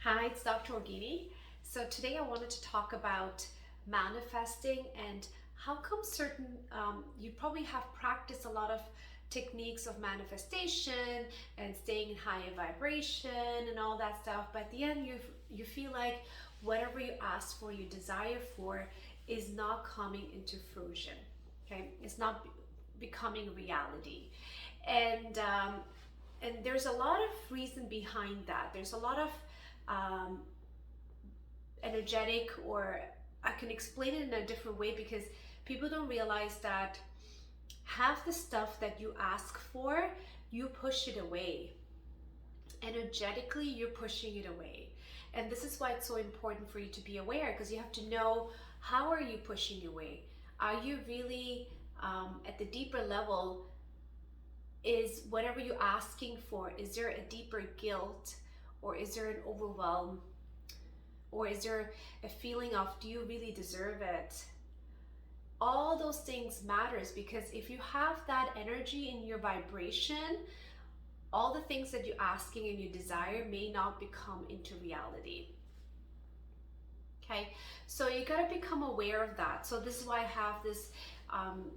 Hi, it's Dr. Rogini. So today I wanted to talk about manifesting and how come you probably have practiced a lot of techniques of manifestation and staying in higher vibration and all that stuff, but at the end you feel like whatever you ask for, you desire for, is not coming into fruition. Okay, it's not becoming reality, and um, and there's a lot of reason behind that. There's a lot of um, energetic, or I can explain it in a different way because people don't realize that half the stuff that you ask for, you push it away. Energetically, you're pushing it away. And this is why it's so important for you to be aware, because you have to know, how are you pushing away? Are you really at the deeper level? Is whatever you're asking for, is there a deeper guilt, or is there an overwhelm, or is there a feeling of, do you really deserve it? All those things matters, because if you have that energy in your vibration, all the things that you're asking and you desire may not become into reality. Okay, so you got to become aware of that. So this is why I have this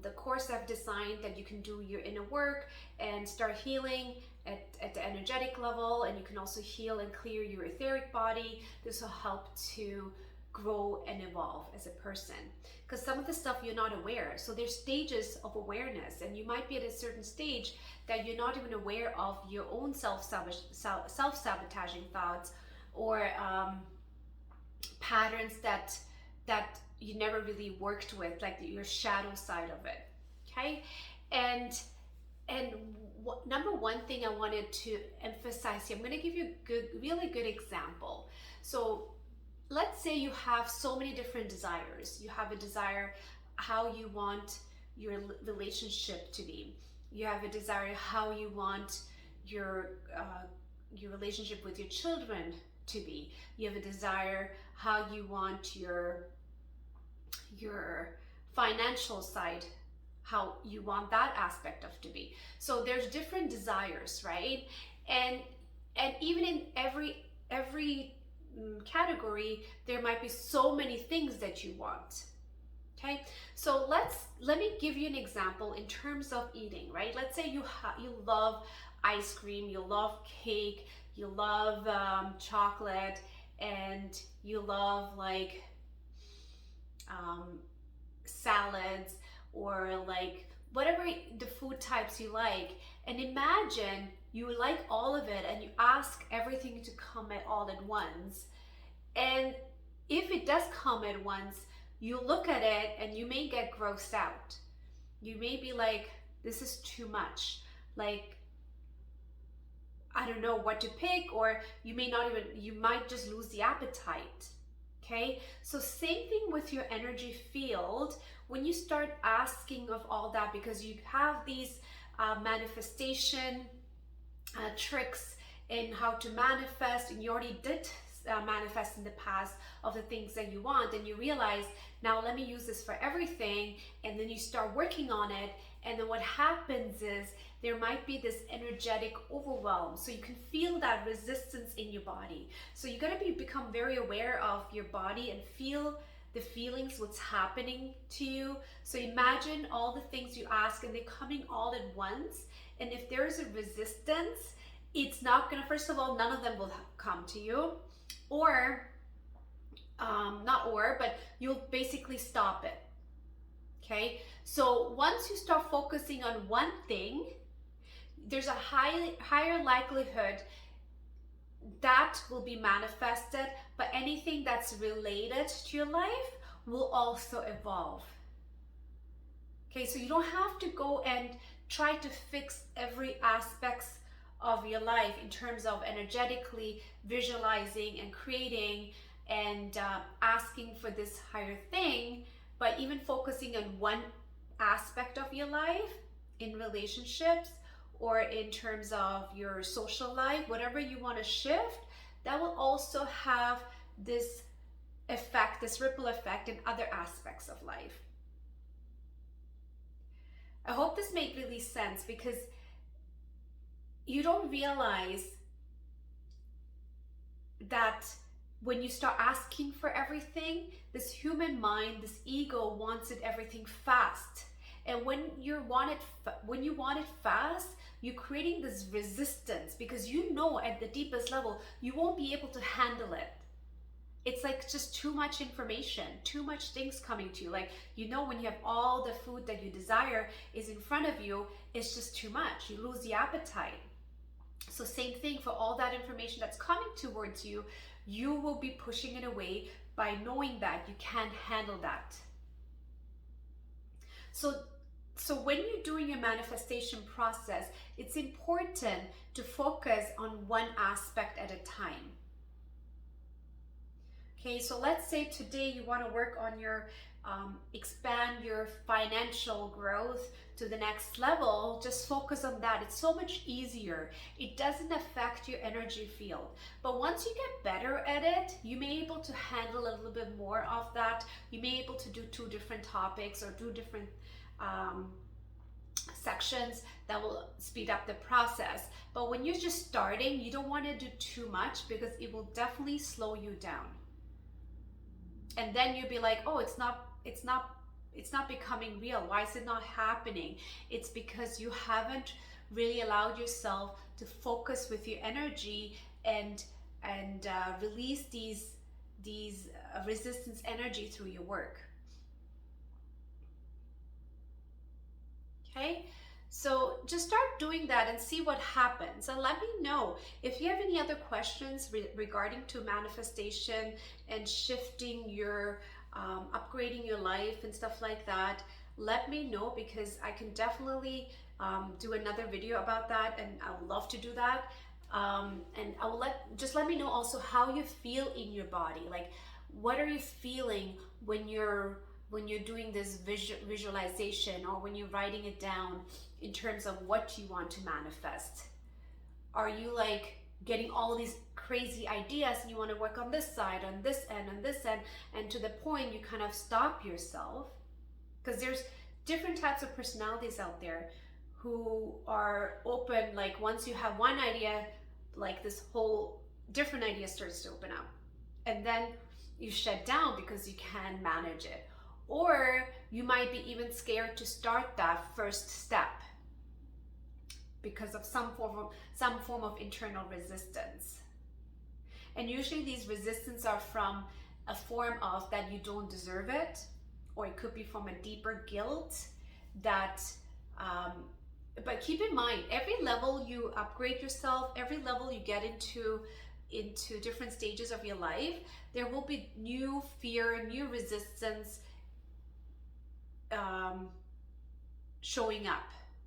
the course I've designed, that you can do your inner work and start healing at the energetic level, and you can also heal and clear your etheric body. This will help to grow and evolve as a person, because some of the stuff you're not aware. So there's stages of awareness, and you might be at a certain stage that you're not even aware of your own self-sabotaging thoughts, or patterns that you never really worked with, like your shadow side of it. Okay, and number one thing I wanted to emphasize here, I'm going to give you a really good example. So let's say you have so many different desires. You have a desire how you want your relationship to be. You have a desire how you want your relationship with your children to be. You have a desire how you want your financial side, how you want that aspect of to be. So there's different desires, right? And even in every category, there might be so many things that you want. Okay, so let me give you an example in terms of eating, right? Let's say you love ice cream, you love cake, you love chocolate, and you love like salads, or like whatever the food types you like. And imagine you like all of it and you ask everything to come at all at once. And if it does come at once, you look at it and you may get grossed out. You may be like, this is too much. Like, I don't know what to pick, or you might just lose the appetite. Okay, so same thing with your energy field. When you start asking of all that, because you have these manifestation tricks in how to manifest, and you already did manifest in the past of the things that you want, and you realize, now let me use this for everything, and then you start working on it, and then what happens is there might be this energetic overwhelm. So you can feel that resistance in your body. So you got to become very aware of your body and feel the feelings, what's happening to you. So imagine all the things you ask and they're coming all at once. And if there's a resistance, it's not gonna, first of all, none of them will come to you, or but you'll basically stop it. Okay, so once you start focusing on one thing, there's a higher likelihood that will be manifested, but anything that's related to your life will also evolve. Okay, so you don't have to go and try to fix every aspect of your life in terms of energetically visualizing and creating and asking for this higher thing, but even focusing on one aspect of your life in relationships, or in terms of your social life, whatever you want to shift, that will also have this effect, this ripple effect in other aspects of life. I hope this made really sense, because you don't realize that when you start asking for everything, this human mind, this ego wants it everything fast. And when you want it fast, you're creating this resistance because you know at the deepest level you won't be able to handle it. It's like just too much information, too much things coming to you. Like, you know, when you have all the food that you desire is in front of you, it's just too much. You lose the appetite. So same thing for all that information that's coming towards you, you will be pushing it away by knowing that you can't handle that. So when you're doing your manifestation process, it's important to focus on one aspect at a time. Okay, so let's say today you want to work on your expand your financial growth to the next level. Just focus on that. It's so much easier. It doesn't affect your energy field. But once you get better at it, you may be able to handle a little bit more of that. You may be able to do 2 different topics or do different sections that will speed up the process. But when you're just starting, you don't want to do too much because it will definitely slow you down. And then you'll be like, oh, it's not becoming real. Why is it not happening? It's because you haven't really allowed yourself to focus with your energy and release these resistance energy through your work. Okay, so just start doing that and see what happens, and let me know if you have any other questions regarding to manifestation and shifting your upgrading your life and stuff like that. Let me know, because I can definitely do another video about that, and I would love to do that. And I will just let me know also how you feel in your body. Like, what are you feeling when you're doing this visualization, or when you're writing it down in terms of what you want to manifest? Are you like getting all these crazy ideas and you want to work on this side, on this end, and to the point you kind of stop yourself? Because there's different types of personalities out there who are open. Like, once you have one idea, like this whole different idea starts to open up, and then you shut down because you can't manage it. Or you might be even scared to start that first step because of some form of internal resistance. And usually these resistance are from a form of that you don't deserve it, or it could be from a deeper guilt that but keep in mind, every level you upgrade yourself, every level you get into different stages of your life, there will be new fear, new resistance showing up.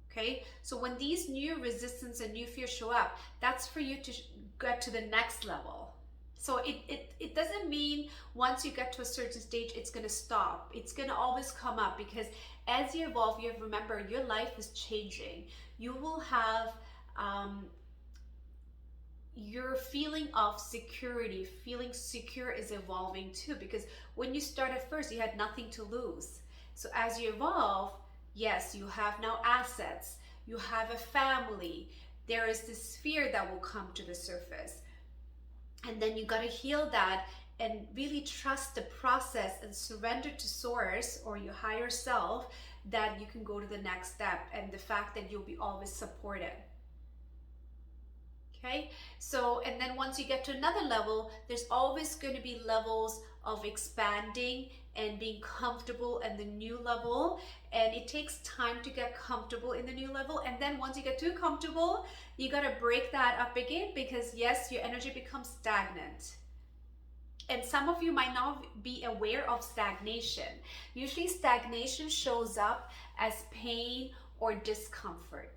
Okay, so when these new resistance and new fear show up, that's for you to get to the next level. So it doesn't mean once you get to a certain stage it's going to stop. It's going to always come up, because as you evolve, you have to remember your life is changing. You will have your feeling of security, feeling secure is evolving too, because when you started first, you had nothing to lose. So as you evolve, yes, you have now assets, you have a family, there is this fear that will come to the surface. And then you got to heal that and really trust the process and surrender to source or your higher self, that you can go to the next step, and the fact that you'll be always supported. Okay, so, and then once you get to another level, there's always going to be levels of expanding and being comfortable at the new level, and it takes time to get comfortable in the new level. And then once you get too comfortable, you got to break that up again, because yes, your energy becomes stagnant. And some of you might not be aware of stagnation. Usually stagnation shows up as pain or discomfort.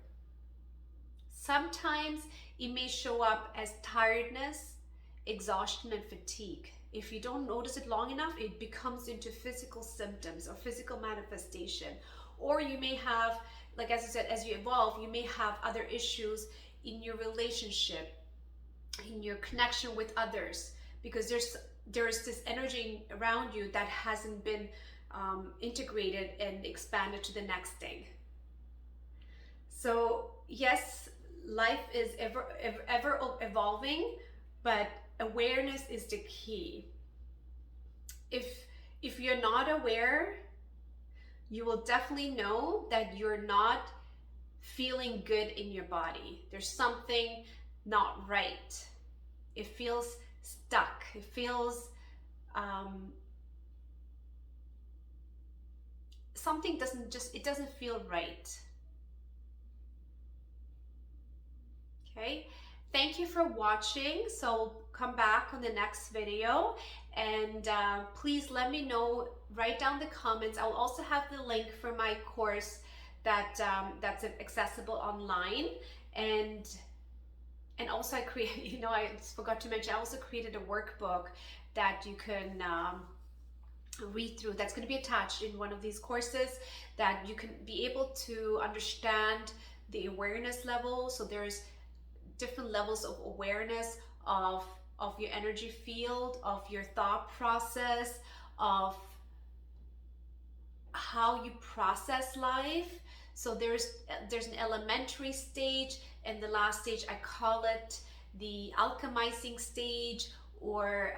Sometimes it may show up as tiredness, exhaustion, and fatigue. If you don't notice it long enough, it becomes into physical symptoms or physical manifestation. Or you may have, like as I said, as you evolve, you may have other issues in your relationship, in your connection with others, because there's this energy around you that hasn't been integrated and expanded to the next thing. So yes, life is ever evolving, but awareness is the key. If you're not aware, you will definitely know that you're not feeling good in your body. There's something not right. It feels stuck. It feels something it doesn't feel right. Okay, thank you for watching. So come back on the next video, and please let me know, write down the comments. I'll also have the link for my course that's accessible online, and also I create, you know, I forgot to mention, I also created a workbook that you can read through, that's going to be attached in one of these courses, that you can be able to understand the awareness level. So there's different levels of awareness of your energy field, of your thought process, of how you process life. So there's an elementary stage, and the last stage, I call it the alchemizing stage, or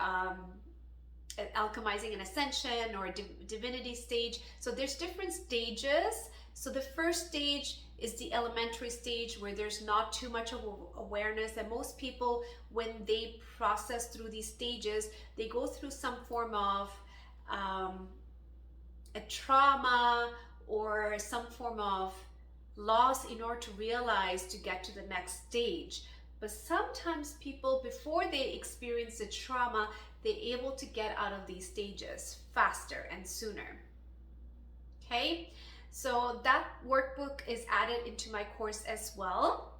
alchemizing and ascension, or divinity stage. So there's different stages. So the first stage is the elementary stage, where there's not too much of awareness, and most people, when they process through these stages, they go through some form of a trauma or some form of loss in order to realize to get to the next stage. But sometimes people, before they experience the trauma, they're able to get out of these stages faster and sooner. Okay, so that workbook is added into my course as well.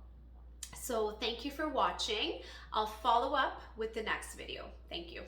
So thank you for watching. I'll follow up with the next video. Thank you.